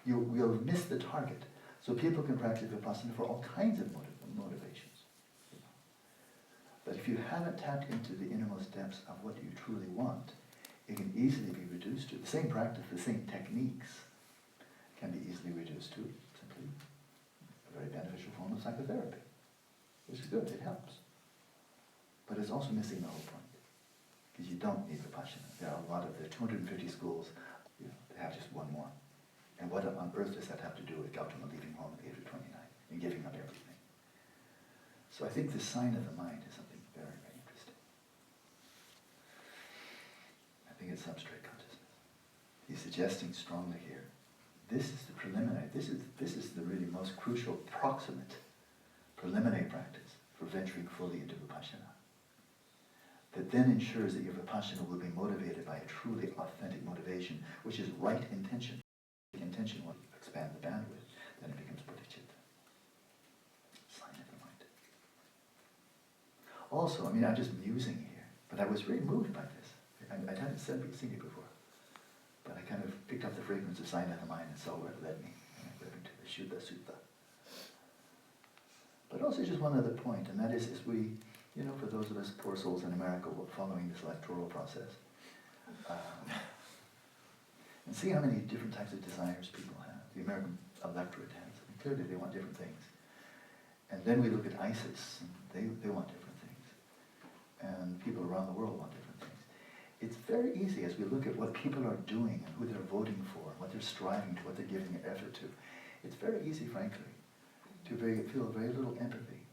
you will miss the target. So people can practice Vipassana for all kinds of motivations. But if you haven't tapped into the innermost depths of what you truly want, it can easily be reduced to the same practice, the same techniques can be easily reduced to simply a very beneficial form of psychotherapy, which is good, it helps. But it's also missing the whole point, because you don't need Vipassana. There are a lot of the 250 schools, they have just one more. And what on earth does that have to do with Gyaltsen leaving home at the age of 29 and giving up everything? So I think the sign of the mind is something very, very interesting. I think it's substrate consciousness. He's suggesting strongly here, this is the preliminary, this is the really most crucial, proximate, preliminary practice for venturing fully into Vipashyana. That then ensures that your Vipassana will be motivated by a truly authentic motivation, which is right intention. Intention will expand the bandwidth, then it becomes bodhicitta. Sign of the mind. Also, I'm just musing here, but I was very moved by this. I hadn't seen it before, but I kind of picked up the fragrance of sign of the mind and saw where it led me, and I went into the Shuddha Sutta. But also just one other point, and that is we, for those of us poor souls in America following this electoral process, and see how many different types of desires people have. The American electorate has. Clearly they want different things. And then we look at ISIS, and they want different things. And people around the world want different things. It's very easy as we look at what people are doing and who they're voting for, what they're striving to, what they're giving their effort to. It's very easy, frankly, to feel very little empathy.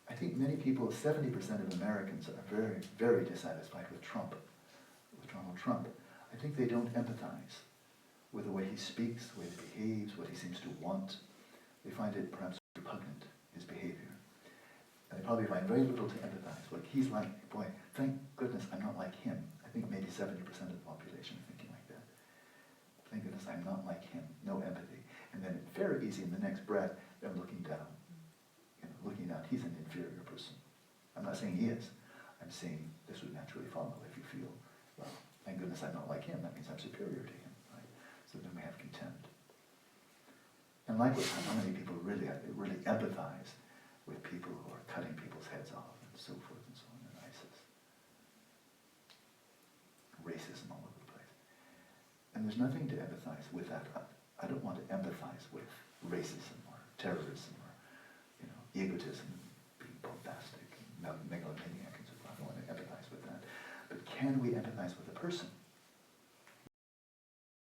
I think many people, 70% of Americans are very, very dissatisfied with Donald Trump. I think they don't empathize with the way he speaks, the way he behaves, what he seems to want. They find it perhaps repugnant, his behavior. And they probably find very little to empathize. Like he's like, boy, thank goodness I'm not like him. I think maybe 70% of the population are thinking like that. Thank goodness I'm not like him, no empathy. And then very easy in the next breath, they're looking down. Looking down, he's an inferior person. I'm not saying he is. I'm saying this would naturally follow if you feel, well, thank goodness I'm not like him, that means I'm superior to him, right? So then we have contempt. And likewise, how many people really empathize with people who are cutting people's heads off and so forth and so on in ISIS. Racism all over the place. And there's nothing to empathize with that. I don't want to empathize with racism or terrorism or egotism, being bombastic, megalomaniac, and so forth. I don't want to empathize with that. But can we empathize with a person?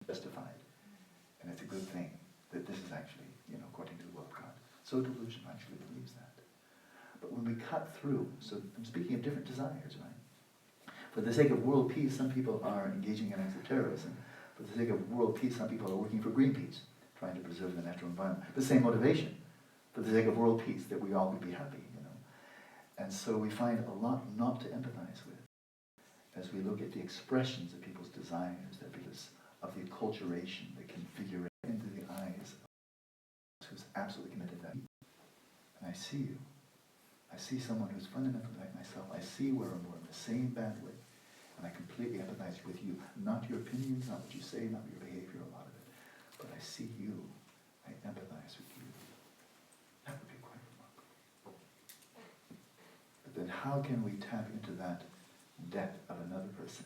Justified. And it's a good thing that this is actually, according to the will of God. So delusion actually believes that. But when we cut through, so I'm speaking of different desires, right? For the sake of world peace, some people are engaging in acts of terrorism. For the sake of world peace, some people are working for Greenpeace, trying to preserve the natural environment. The same motivation. For the sake of world peace, that we all would be happy, And so we find a lot not to empathize with as we look at the expressions of people's desires, of the acculturation, the configuration into the eyes of who's absolutely committed to that. And I see you. I see someone who's fundamentally like myself. I see where we're in the same bandwidth, and I completely empathize with you. Not your opinions, not what you say, not your behavior, a lot of it, but I see you. I empathize with you. That would be quite remarkable. But then how can we tap into that depth of another person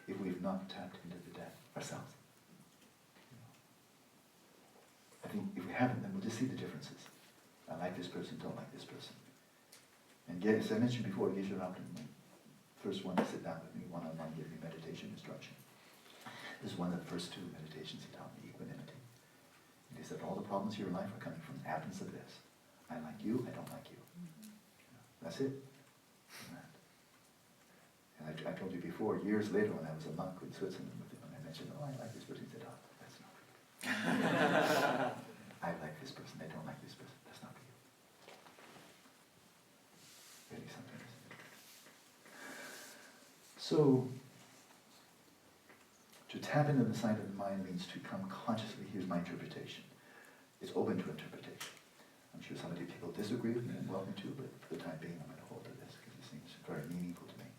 if we've not tapped into the depth ourselves? I think if we haven't, then we'll just see the differences. I like this person, don't like this person. And as I mentioned before, Geshe-Rabten, the first one to sit down with me one-on-one, give me meditation instruction. This is one of the first two meditations he taught me, equanimity. He said, all the problems of your life are coming from the absence of this. I like you, I don't like you. That's it. And I told you before, years later when I was a monk in Switzerland with him, and I mentioned, I like this person, he said, that's not for you. I like this person, I don't like this person, that's not for you. Really something, isn't it? So, to tap into the side of the mind means to come consciously, here's my interpretation. It's open to interpretation. I'm sure some of you people disagree with me and welcome to, but for the time being I'm going to hold to this because it seems very meaningful to me.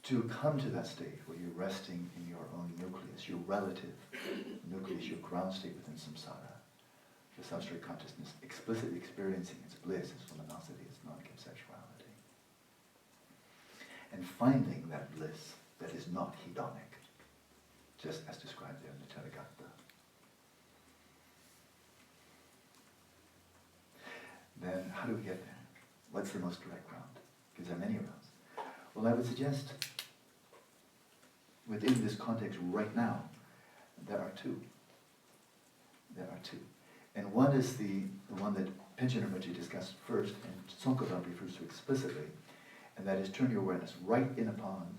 To to come to that state where you're resting in your own nucleus, your relative nucleus, your ground state within samsara, the substrate consciousness, explicitly experiencing its bliss, its luminosity, its non-conceptuality. And finding that bliss that is not hedonic, just as described there in the Charagata. Then how do we get there? What's the most direct route? Because there are many routes. Well, I would suggest within this context right now, there are two. There are two. And one is the one that Panchen discussed first, and Tzong refers to explicitly, and that is turn your awareness right in upon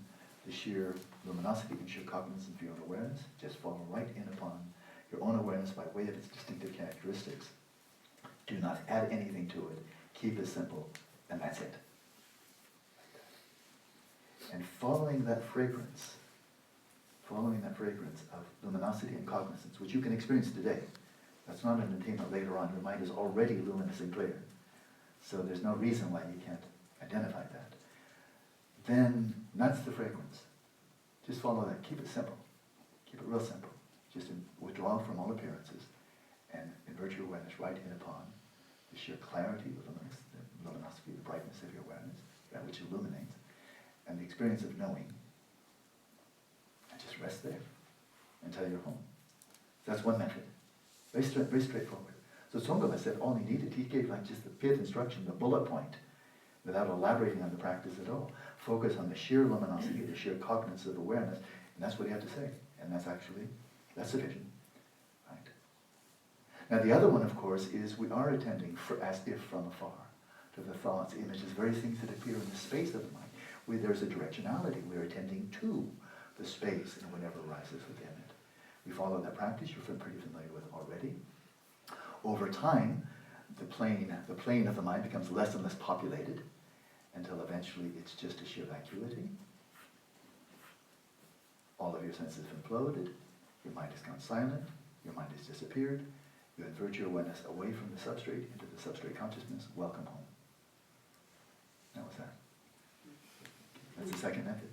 the sheer luminosity and sheer cognizance of your own awareness. Just follow right in upon your own awareness by way of its distinctive characteristics. Do not add anything to it. Keep it simple, and that's it. And following that fragrance of luminosity and cognizance, which you can experience today. That's not an attainment later on. Your mind is already luminous and clear. So there's no reason why you can't identify that. Then that's the fragrance. Just follow that. Keep it simple. Keep it real simple. Just withdraw from all appearances and invert your awareness right in upon the sheer clarity, the luminosity, the brightness of your awareness, that which illuminates, and the experience of knowing. And just rest there until you're home. That's one method. Very straightforward. So Tzong said all he needed, he gave like just the fifth instruction, the bullet point, without elaborating on the practice at all. Focus on the sheer luminosity, the sheer cognizance of awareness, and that's what he had to say. And that's sufficient. Right? Now the other one, of course, is we are attending as if from afar to the thoughts, images, various things that appear in the space of the mind. Where there's a directionality, we're attending to the space and whatever arises within it. We follow that practice you're pretty familiar with already. Over time, the plane of the mind becomes less and less populated until eventually it's just a sheer vacuity. All of your senses have imploded, your mind has gone silent, your mind has disappeared, you invert your awareness away from the substrate into the substrate consciousness. Welcome home. That was that. That's the second method.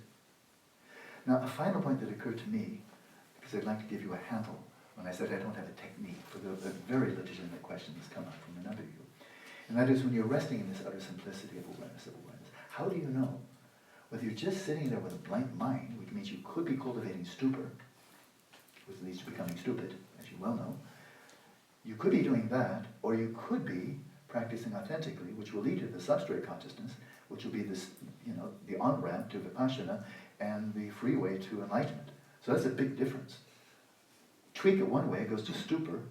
Now, a final point that occurred to me, because I'd like to give you a handle when I said I don't have a technique for the very legitimate question that's come up from a number of you. And that is when you're resting in this utter simplicity of awareness, how do you know whether you're just sitting there with a blank mind, which means you could be cultivating stupor, which leads to becoming stupid, as you well know. You could be doing that, or you could be practicing authentically, which will lead to the substrate consciousness, which will be this, the on-ramp to Vipashyana and the freeway to enlightenment. So that's a big difference. Tweak it one way, it goes to stupor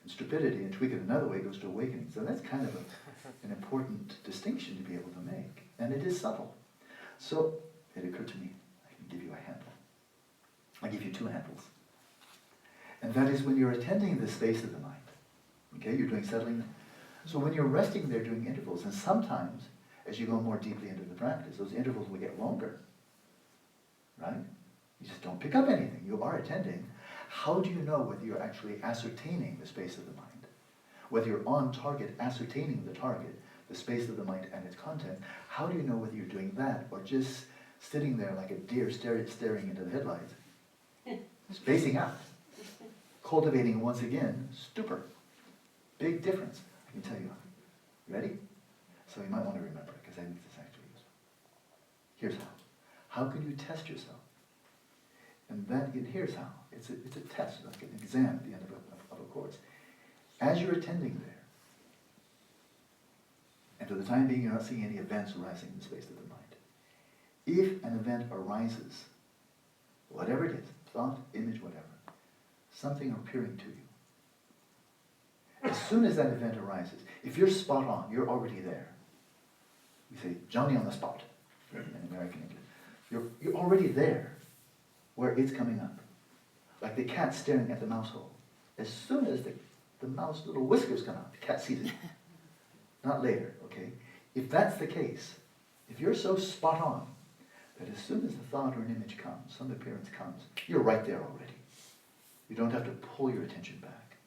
and stupidity, and tweak it another way, it goes to awakening. So that's kind of an important distinction to be able to make. And it is subtle. So it occurred to me, I can give you a handle. I give you two handles. And that is when you're attending the space of the mind. Okay, you're doing settling. So when you're resting there doing intervals, and sometimes as you go more deeply into the practice, those intervals will get longer. Right? You just don't pick up anything. You are attending. How do you know whether you're actually ascertaining the space of the mind? Whether you're on target, ascertaining the target, the space of the mind and its content, how do you know whether you're doing that or just sitting there like a deer staring into the headlights, spacing out, cultivating once again stupor? Big difference, I can tell you. Ready? So you might want to remember it because I think this is actually useful. Here's how. How can you test yourself? And here's how. It's a test, like an exam at the end of a course. As you're attending there, and for the time being you're not seeing any events arising in the space of the mind. If an event arises, whatever it is, thought, image, whatever, something appearing to you. As soon as that event arises, if you're spot on, you're already there. We say, Johnny on the spot, in American English. You're already there, where it's coming up. Like the cat staring at the mouse hole. As soon as the mouse little whiskers come out, the cat sees it. Not later, okay? If that's the case, if you're so spot on, that as soon as the thought or an image comes, some appearance comes, you're right there already. You don't have to pull your attention back.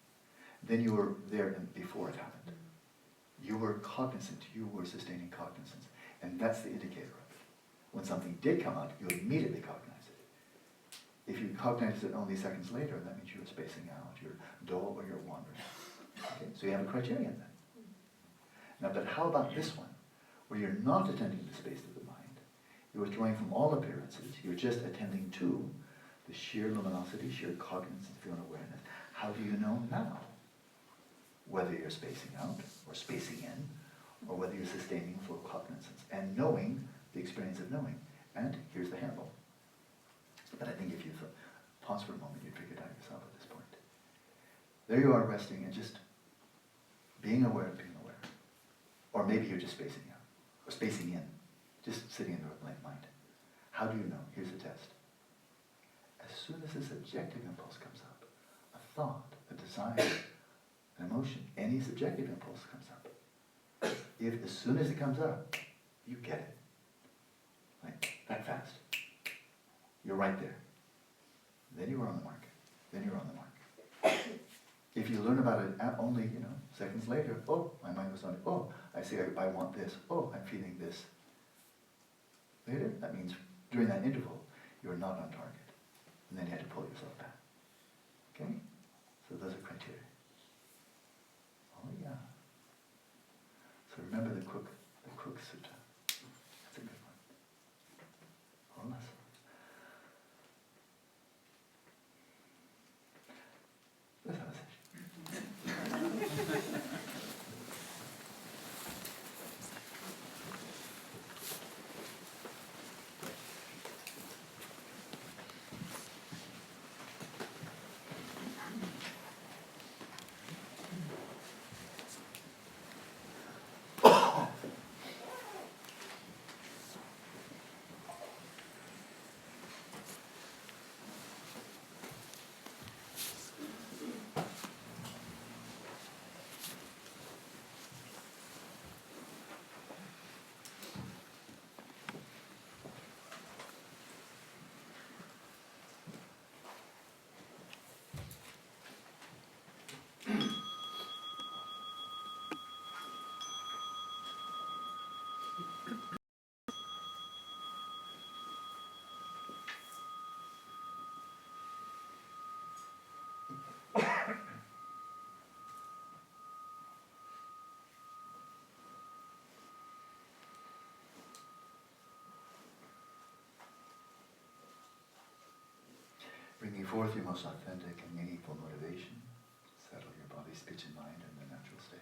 Then you were there before it happened. You were cognizant, you were sustaining cognizance, and that's the indicator of it. When something did come out, you'll immediately cognize it. If you cognize it only seconds later, that means you're spacing out, you're dull, or you're wandering. Okay? So you have a criterion then. Now, but how about this one, where you're not attending the space of the mind, you're withdrawing from all appearances, you're just attending to the sheer luminosity, sheer cognizance of your own awareness. How do you know now whether you're spacing out, or spacing in, or whether you're sustaining full cognizance, and knowing the experience of knowing? And here's the handle. But I think if you pause for a moment, you'd figure it out yourself at this point. There you are resting and just being aware of being aware. Or maybe you're just spacing out, or spacing in, just sitting in the blank mind. How do you know? Here's a test. As soon as a subjective impulse comes up, a thought, a desire, an emotion, any subjective impulse comes up, if as soon as it comes up, you get it, like that fast, you're right there, then you are on the mark. Then you're on the mark. If you learn about it only, seconds later, oh, my mind was on it, oh, I see I want this, oh, I'm feeling this. Later, that means during that interval, you're not on target. And then you had to pull yourself back. Okay? So those are criteria. Oh yeah. So remember the Crook Sutta. That's a good one. Wallace. Let's have a session. Bringing forth your most authentic and meaningful motivation, settle your body, speech, and mind in their natural state.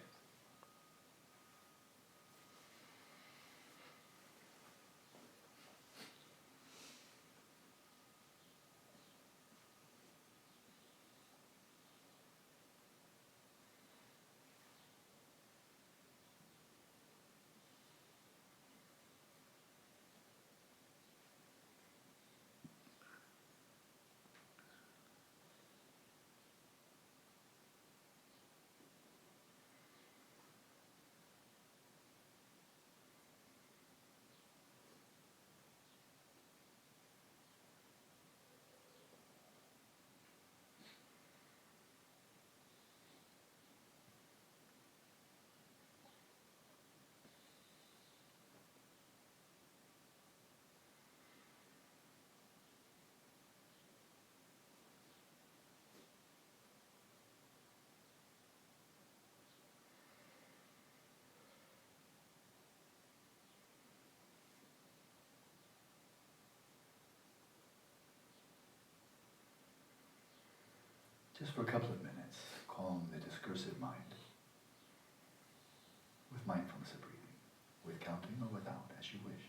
Just for a couple of minutes, calm the discursive mind with mindfulness of breathing, with counting or without, as you wish.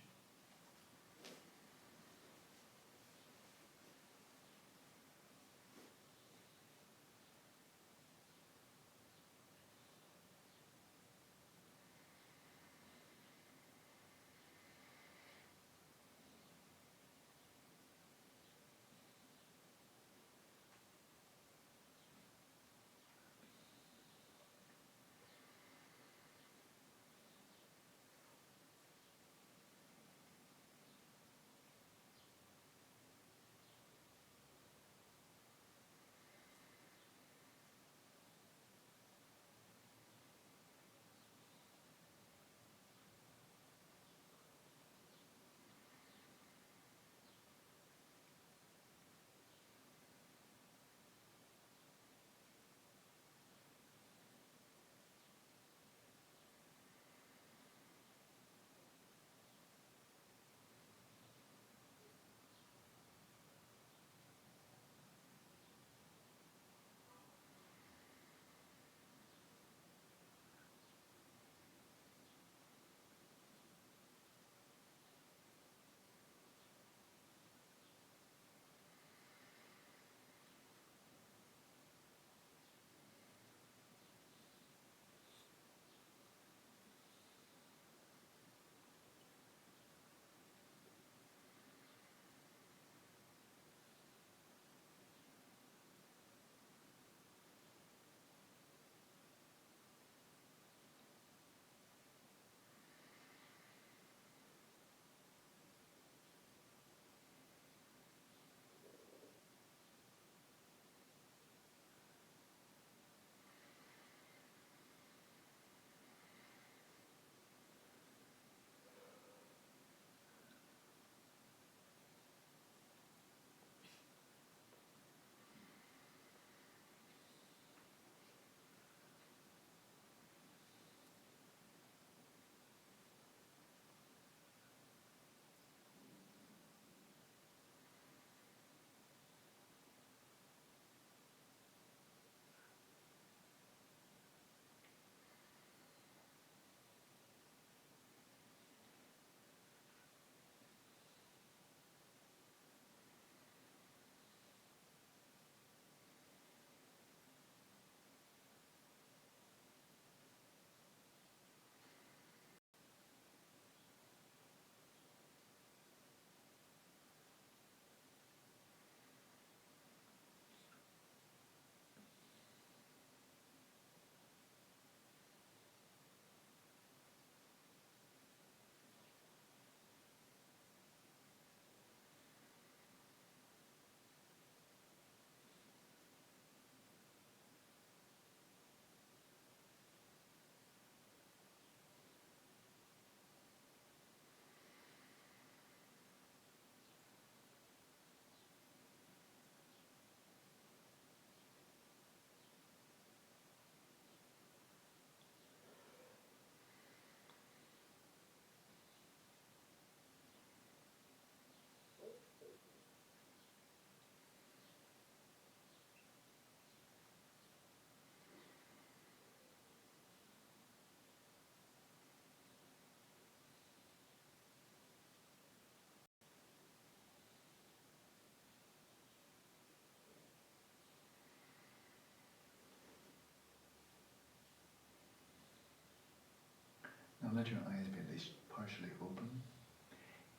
Now let your eyes be at least partially open.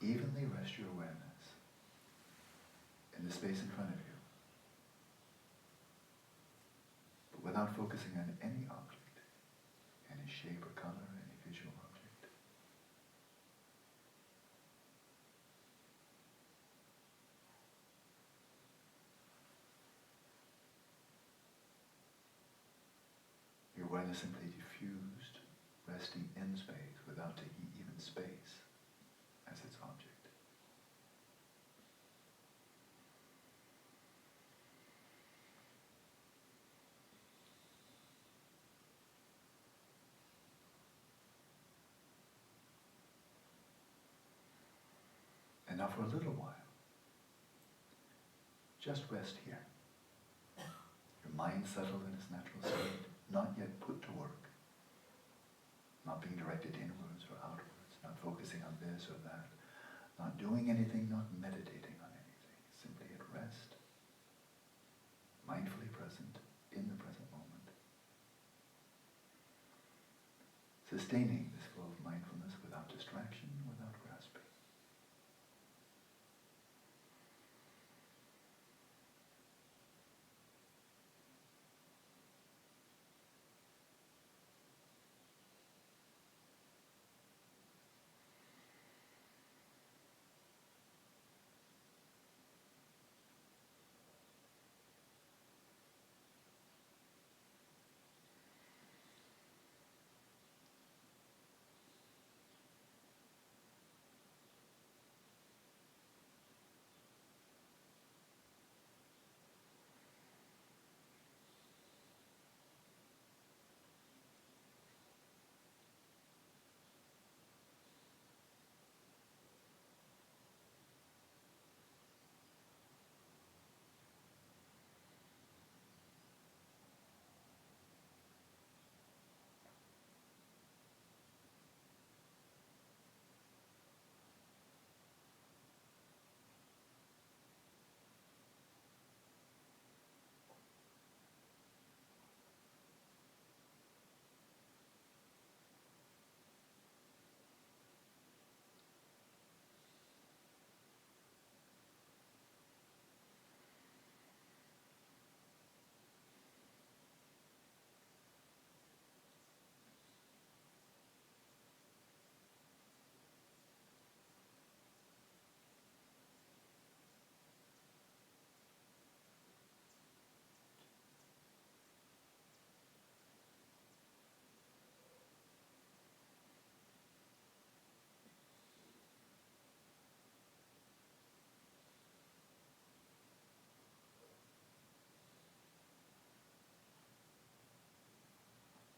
Evenly rest your awareness in the space in front of you, but without focusing on any object, any shape or color, any visual object. Your awareness simply diffused, resting in space without taking even space as its object. And now for a little while, just rest here. Your mind settled in its natural state, not yet put to work, not being directed inwards or outwards, not focusing on this or that, not doing anything, not meditating on anything, simply at rest, mindfully present in the present moment. Sustaining this flow of mindfulness without distraction, without grasping.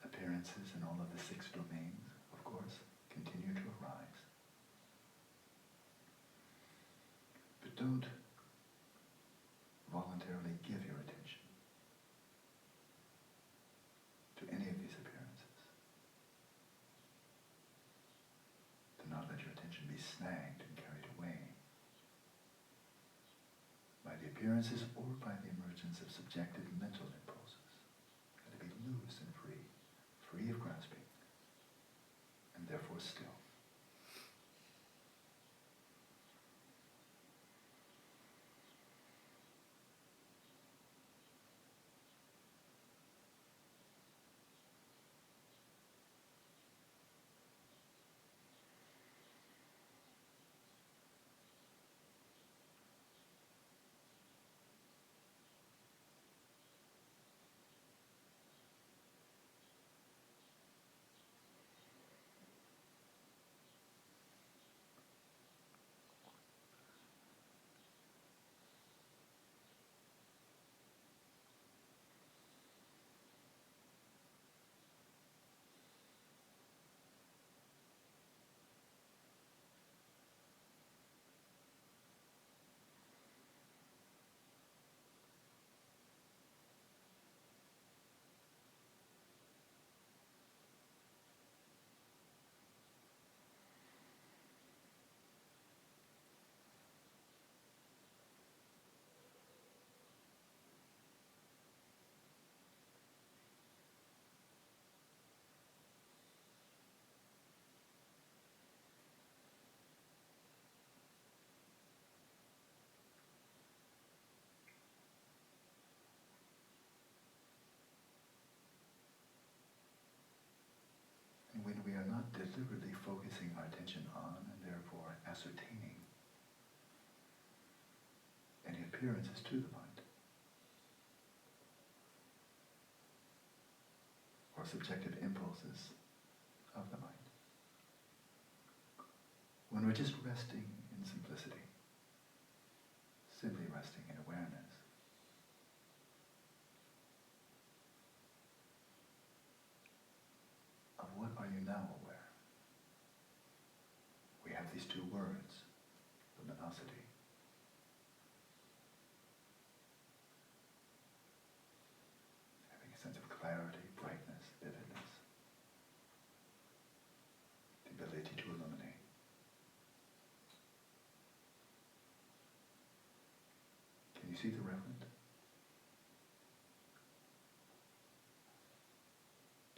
Appearances in all of the 6 domains, of course, continue to arise. But don't voluntarily give your attention to any of these appearances. Do not let your attention be snagged and carried away by the appearances or by the emergence of subjective mental impulses. Let it be loose and free, free of grasping, and therefore still. deliberately focusing our attention on and therefore ascertaining any appearances to the mind, or subjective impulses of the mind. When we're just resting in simplicity, simply resting in awareness, of what are you now aware? We have these two words, luminosity. Having a sense of clarity, brightness, vividness, the ability to illuminate. Can you see the referent?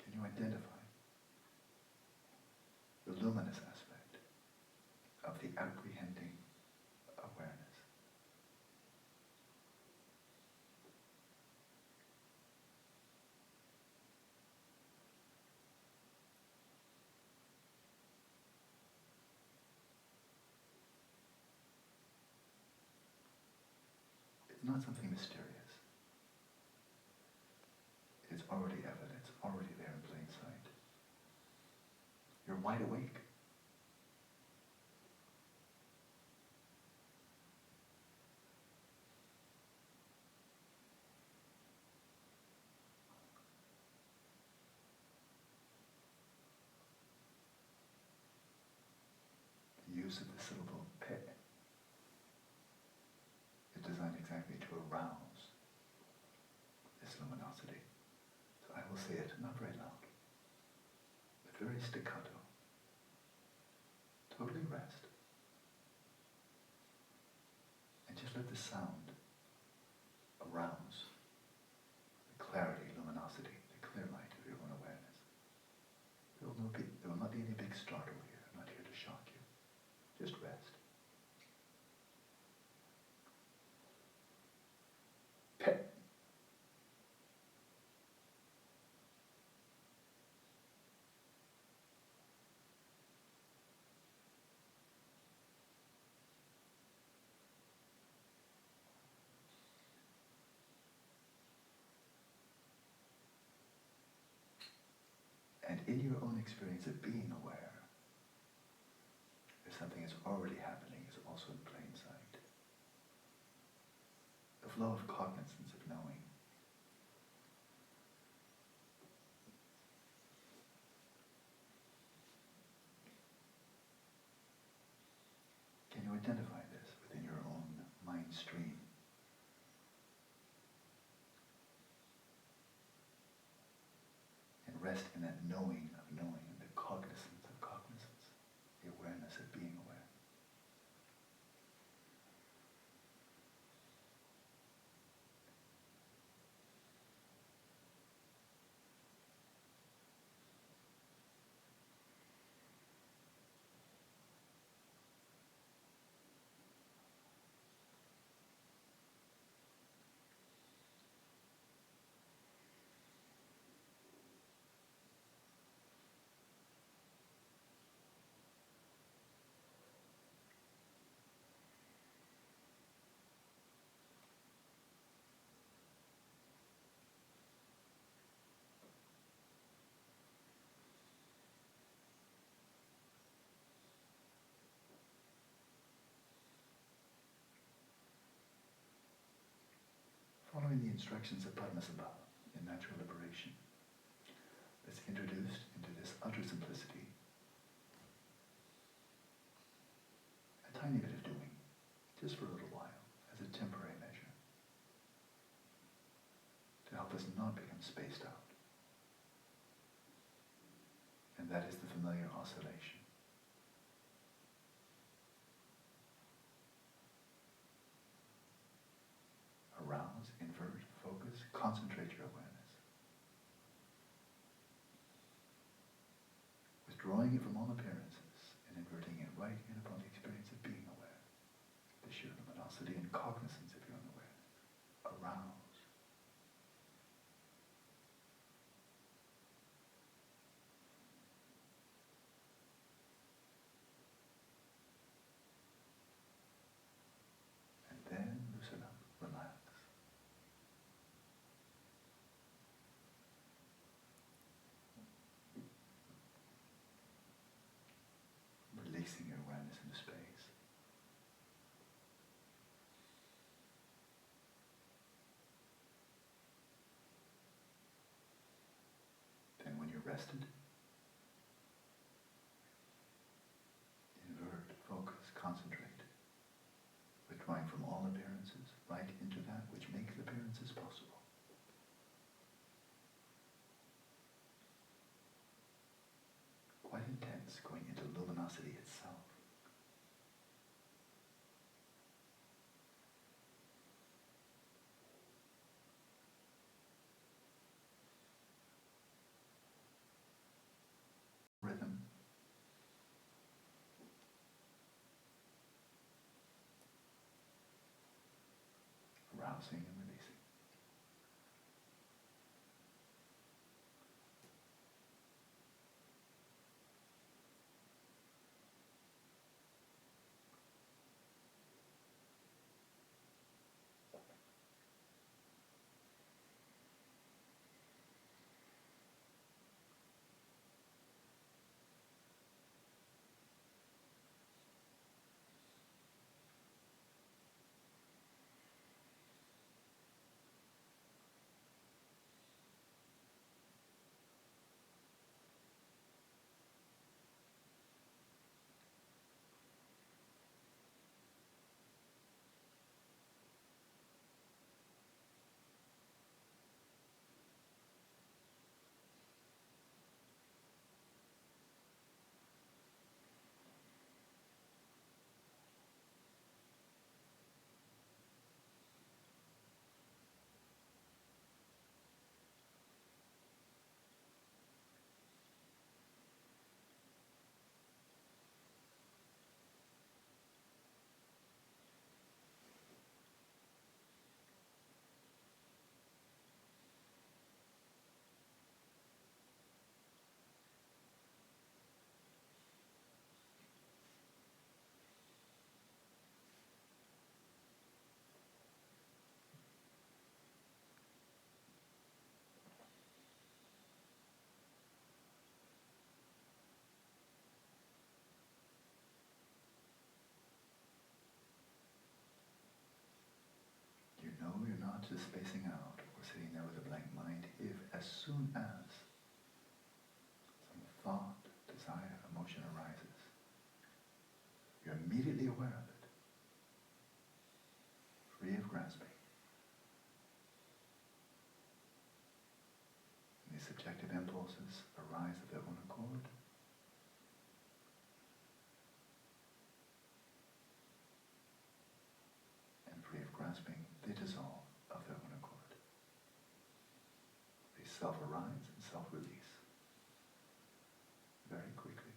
Can you identify the luminous aspect of the apprehending awareness? It's not something mysterious. It's already evident, it's already there in plain sight. You're wide awake. The use of the syllable pe is designed exactly to arouse this luminosity. So I will say it not very loud, but very staccato. Totally rest. And just let the sound arouse the clarity, luminosity, the clear light of your own awareness. There will not be any big startle here. I'm not here to shock you. Just rest. Pet. And in your own experience of being aware, if something is already happening, is also in plain sight. The flow of cognizance, of knowing. Can you identify this within your own mind stream? And rest in that knowing of knowing, and the cognizance of cognizance, the awareness of being aware. Following the instructions of Padmasambhava in natural liberation, that's introduced into this utter simplicity a tiny bit of doing, just for a little while, as a temporary measure, to help us not become spaced out. And that is the familiar oscillation. Arouse, invert, focus, concentrate your awareness. Withdrawing it from all appearances and inverting it right in upon the experience of being aware. The sheer luminosity and cognizance of your own awareness. Arouse. rested. Invert, focus, concentrate, withdrawing from all appearances, right into that which makes appearances possible. Quite intense, going into luminosity itself. Rhythm. Arousing and releasing. You know you're not just spacing out or sitting there with a blank mind if as soon as some thought, desire, emotion arises, you're immediately aware of it, free of grasping. And these subjective impulses arise of their own accord. And free of grasping, they dissolve of their own accord. They self-arise and self-release very quickly.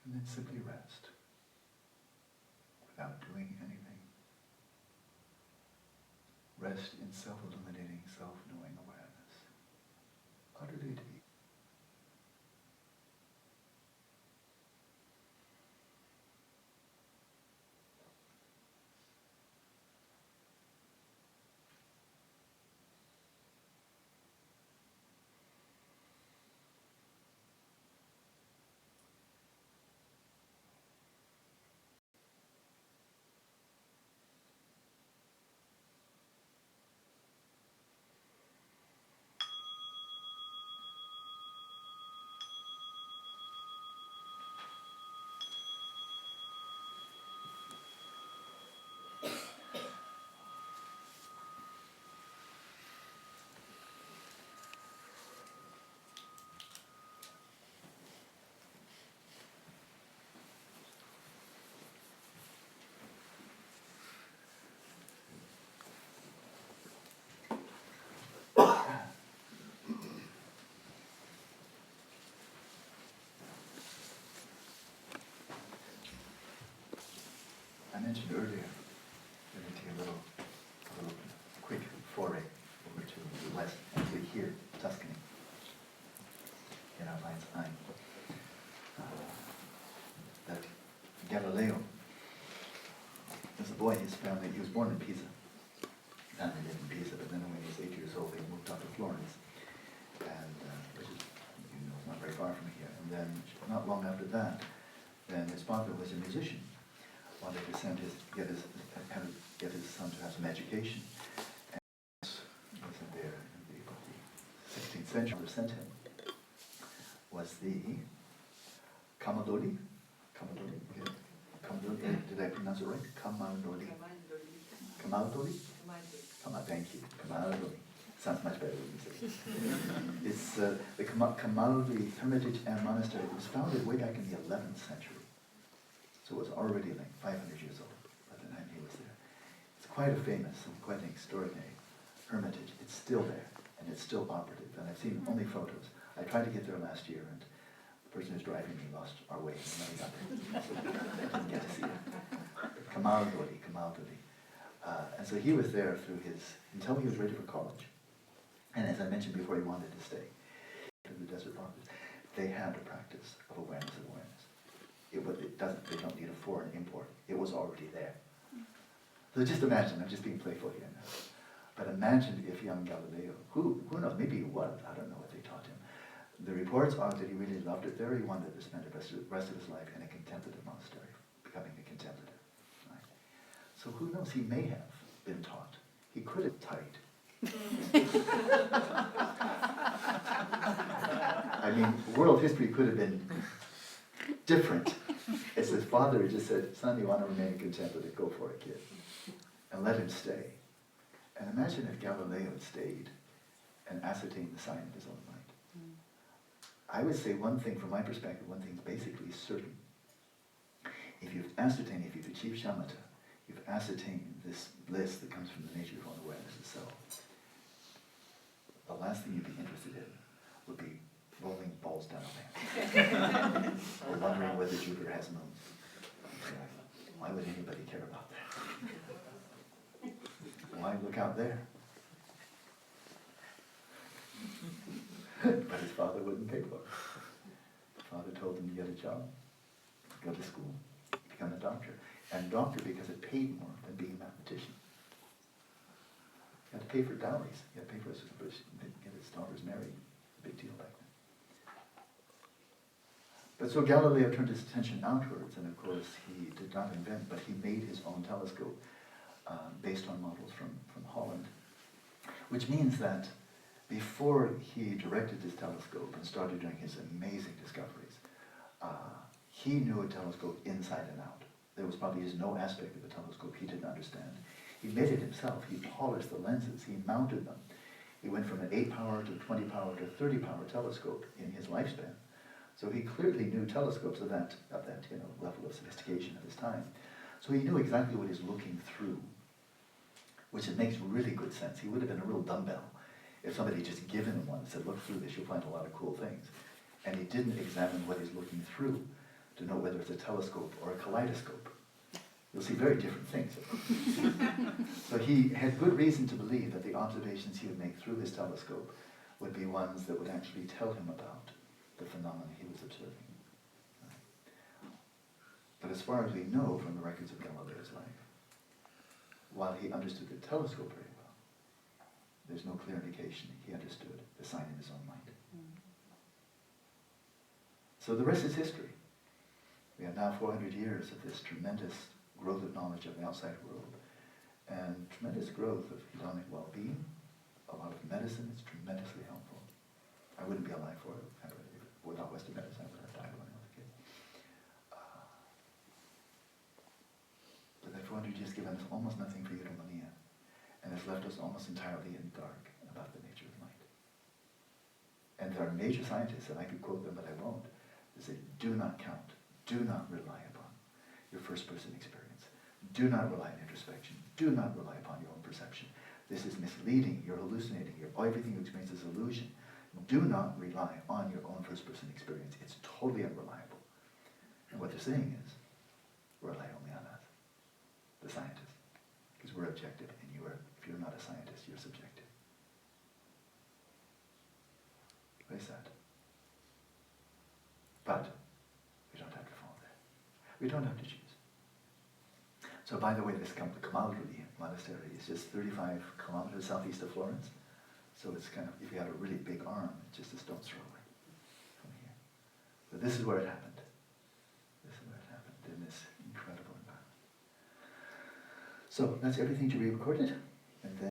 And then simply rest without doing anything. Rest in self-illuminating, self-knowing awareness. Utterly at ease. mentioned earlier, we're going to take a little quick foray over to the west, actually here, Tuscany, in our mind's eye. That Galileo, as a boy, his family, he was born in Pisa. Family lived in Pisa, but then when he was 8 years old, they moved up to Florence, and which is, not very far from here. And then, not long after that, then his father was a musician, wanted to get his son to have some education. And wasn't there in the 16th century, sent him was the Camaldoli. Did I pronounce it right? Camaldoli. Thank you. Camaldoli. Sounds much better when you say it. It's the Camaldoli Hermitage and Monastery. It was founded way back in the 11th century. So it was already like 500 years old by the time he was there. It's quite a famous and quite an extraordinary hermitage. It's still there, and it's still operative. And I've seen only photos. I tried to get there last year, and the person who's driving me lost our way and never got there. So I didn't get to see it. Camaldoli. And so he was there through until he was ready for college. And as I mentioned before, he wanted to stay to the desert prophets. They had a practice of awareness. They don't need a foreign import. It was already there. So just imagine, I'm just being playful here now. But imagine if young Galileo, who knows, maybe he was, I don't know what they taught him. The reports are that he really loved it there. He wanted to spend the rest of his life in a contemplative monastery, becoming a contemplative. Right? So who knows, he may have been taught. He could have tied. I mean, world history could have been different. As his father had just said, son, you want to remain contemplative, go for it, kid. And let him stay. And imagine if Galileo had stayed and ascertained the sign of his own mind. I would say one thing, from my perspective, one thing's basically certain. If you've achieved Shamatha, you've ascertained this bliss that comes from the nature of your own awareness itself, the last thing you'd be interested in would be rolling balls down a lamp. Or wondering whether Jupiter has moons. Why would anybody care about that? Why look out there? But his father wouldn't pay for it. The father told him to get a job, go to school, become a doctor. And doctor because it paid more than being a mathematician. You had to pay for dowries. You had to pay for get his daughters married. A big deal back then. But so Galileo turned his attention outwards, and of course he did not invent, but he made his own telescope based on models from Holland, which means that before he directed his telescope and started doing his amazing discoveries, he knew a telescope inside and out. There was probably no aspect of a telescope he didn't understand. He made it himself. He polished the lenses. He mounted them. He went from an 8-power to 20-power to 30-power telescope in his lifespan. So he clearly knew telescopes of that level of sophistication at his time. So he knew exactly what he's looking through, which it makes really good sense. He would have been a real dumbbell if somebody had just given him one and said, look through this, you'll find a lot of cool things. And he didn't examine what he's looking through to know whether it's a telescope or a kaleidoscope. You'll see very different things. So he had good reason to believe that the observations he would make through his telescope would be ones that would actually tell him about the phenomena he was observing. But as far as we know from the records of Galileo's life, while he understood the telescope very well, there's no clear indication he understood the sign in his own mind. So the rest is history. We have now 400 years of this tremendous growth of knowledge of the outside world, and tremendous growth of hedonic well-being, a lot of medicine. It's tremendously helpful. I wouldn't be alive for it. Without Western medicine, I would have died when I was a kid. But that 400 years given us almost nothing for eudaimonia, and has left us almost entirely in dark about the nature of mind. And there are major scientists, and I could quote them, but I won't, that say, do not count, do not rely upon your first-person experience. Do not rely on introspection. Do not rely upon your own perception. This is misleading. You're hallucinating. Everything you experience is illusion. Do not rely on your own first-person experience. It's totally unreliable. And what they're saying is, rely only on us. the scientist. Because we're objective, and if you're not a scientist, you're subjective. Very sad. But we don't have to fall there. We don't have to choose. So by the way, this Kamaluri monastery is just 35 kilometers southeast of Florence. So it's kind of, if you had a really big arm, it's just a stone's throw away from here. But this is where it happened. This is where it happened in this incredible environment. So that's everything to be recorded. And then